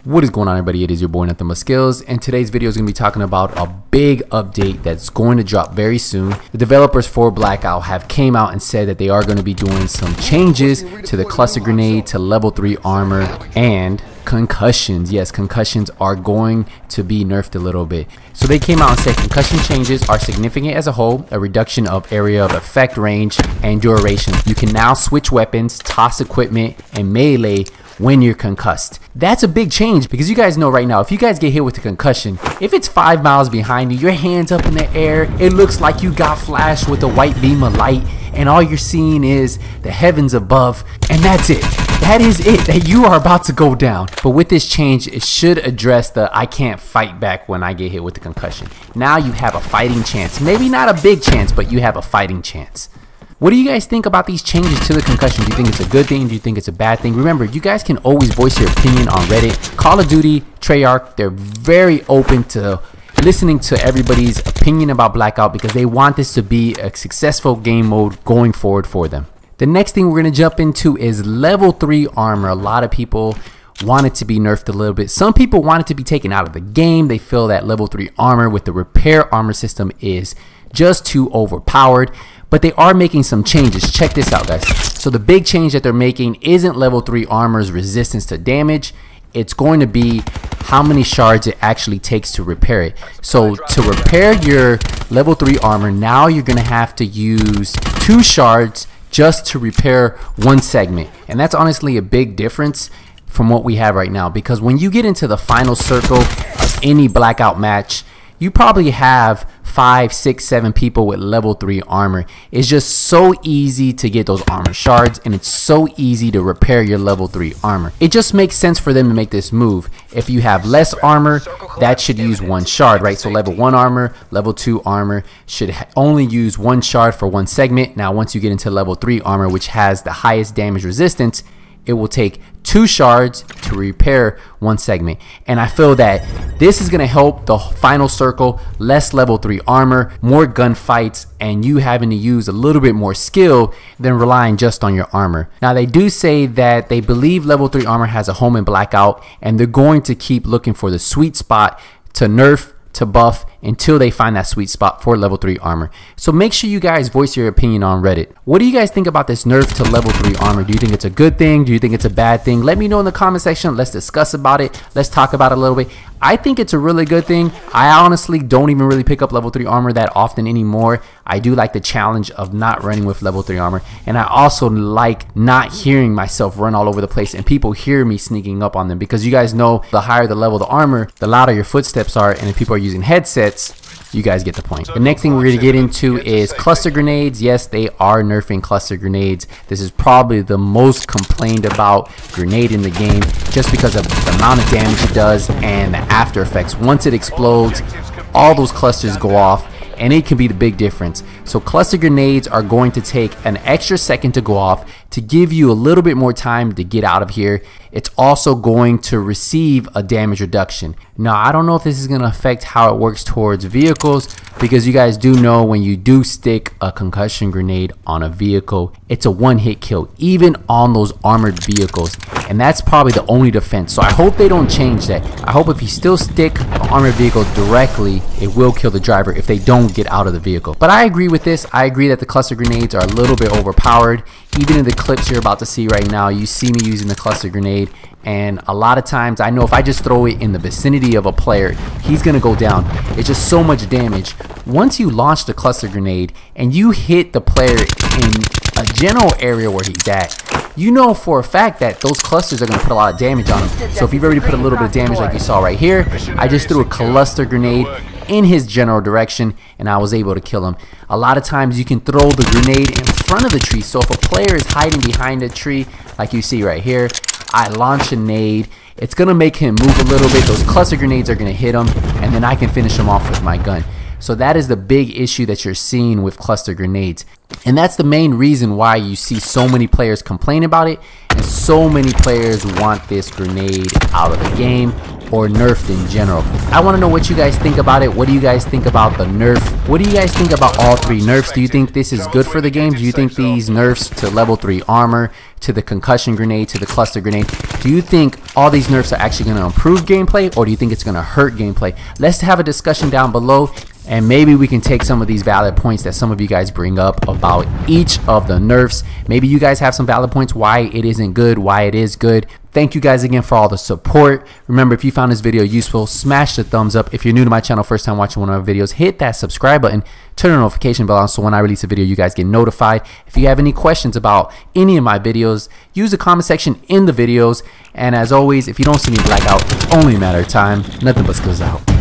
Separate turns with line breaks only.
What is going on, everybody? It is your boy Nothing But Skills, and today's video is going to be talking about a big update that's going to drop very soon. The developers for Blackout have came out and said that they are going to be doing some changes to the cluster grenade, to level 3 armor, and concussions. Yes, concussions are going to be nerfed a little bit. So they came out and said concussion changes are significant as a whole, a reduction of area of effect, range, and duration. You can now switch weapons, toss equipment, and melee when you're concussed. That's a big change because you guys know right now, if you guys get hit with a concussion, if it's 5 miles behind you, your hands up in the air, it looks like you got flashed with a white beam of light, and all you're seeing is the heavens above, and that's it. That is it, that you are about to go down. But with this change, it should address the I can't fight back when I get hit with the concussion. Now you have a fighting chance. Maybe not a big chance, but you have a fighting chance. What do you guys think about these changes to the concussion? Do you think it's a good thing? Do you think it's a bad thing? Remember, you guys can always voice your opinion on Reddit. Call of Duty, Treyarch, they're very open to listening to everybody's opinion about Blackout because they want this to be a successful game mode going forward for them. The next thing we're going to jump into is level 3 armor. A lot of people want it to be nerfed a little bit. Some people want it to be taken out of the game. They feel that level 3 armor with the repair armor system is just too overpowered. But they are making some changes. Check this out, guys. So the big change that they're making isn't level 3 armor's resistance to damage. It's going to be how many shards it actually takes to repair it. So to repair your level 3 armor, now you're going to have to use 2 shards just to repair 1 segment. And that's honestly a big difference from what we have right now, because when you get into the final circle of any Blackout match, you probably have 5, 6, 7 people with level 3 armor. It's just so easy to get those armor shards, and it's so easy to repair your level 3 armor. It just makes sense for them to make this move. If you have less armor, that should use 1 shard, right? So level 1 armor, level 2 armor should only use 1 shard for 1 segment. Now once you get into level 3 armor, which has the highest damage resistance, it will take 2 shards to repair 1 segment. And I feel that this is going to help the final circle, less level 3 armor, more gunfights, and you having to use a little bit more skill than relying just on your armor. Now they do say that they believe level 3 armor has a home in Blackout, and they're going to keep looking for the sweet spot to nerf, to buff, until they find that sweet spot for level 3 armor. So make sure you guys voice your opinion on Reddit. What do you guys think about this nerf to level 3 armor? Do you think it's a good thing? Do you think it's a bad thing? Let me know in the comment section. Let's discuss about it. Let's talk about it a little bit. I think it's a really good thing. I honestly don't even really pick up level 3 armor that often anymore. I do like the challenge of not running with level 3 armor, and I also like not hearing myself run all over the place and people hear me sneaking up on them, because you guys know the higher the level of the armor, the louder your footsteps are, and if people are using headsets, you guys get the point. The next thing we're going to get into is cluster grenades. Yes, they are nerfing cluster grenades. This is probably the most complained about grenade in the game, just because of the amount of damage it does and the after effects. Once it explodes, all those clusters go off, and it can be the big difference. So cluster grenades are going to take an extra second to go off to give you a little bit more time to get out of here. It's also going to receive a damage reduction. Now, I don't know if this is going to affect how it works towards vehicles, because you guys do know when you do stick a concussion grenade on a vehicle, it's a 1-hit kill, even on those armored vehicles. And that's probably the only defense. So I hope they don't change that. I hope if you still stick an armored vehicle directly, it will kill the driver if they don't get out of the vehicle. But I agree with this. I agree that the cluster grenades are a little bit overpowered. Even in the clips you're about to see right now, you see me using the cluster grenade, and a lot of times I know if I just throw it in the vicinity of a player, he's gonna go down. It's just so much damage. Once you launch the cluster grenade and you hit the player in a general area where he's at, you know for a fact that those clusters are going to put a lot of damage on him. So if you've already put a little bit of damage like you saw right here, I just threw a cluster grenade in his general direction and I was able to kill him. A lot of times you can throw the grenade in front of the tree. So if a player is hiding behind a tree, like you see right here, I launch a nade. It's going to make him move a little bit. Those cluster grenades are going to hit him, and then I can finish him off with my gun. So that is the big issue that you're seeing with cluster grenades. And that's the main reason why you see so many players complain about it, and so many players want this grenade out of the game. or nerfed in general. I want to know what you guys think about it. What do you guys think about the nerf? What do you guys think about all 3 nerfs? Do you think this is good for the game? Do you think these nerfs to level 3 armor, to the concussion grenade, to the cluster grenade, do you think all these nerfs are actually going to improve gameplay, or do you think it's going to hurt gameplay? Let's have a discussion down below, and maybe we can take some of these valid points that some of you guys bring up about each of the nerfs. Maybe you guys have some valid points why it isn't good, why it is good. Thank you guys again for all the support. Remember, if you found this video useful, smash the thumbs up. If you're new to my channel, first time watching one of my videos, hit that subscribe button, turn the notification bell on so when I release a video, you guys get notified. If you have any questions about any of my videos, use the comment section in the videos. And as always, if you don't see me black out, it's only a matter of time. Nothing but skills out.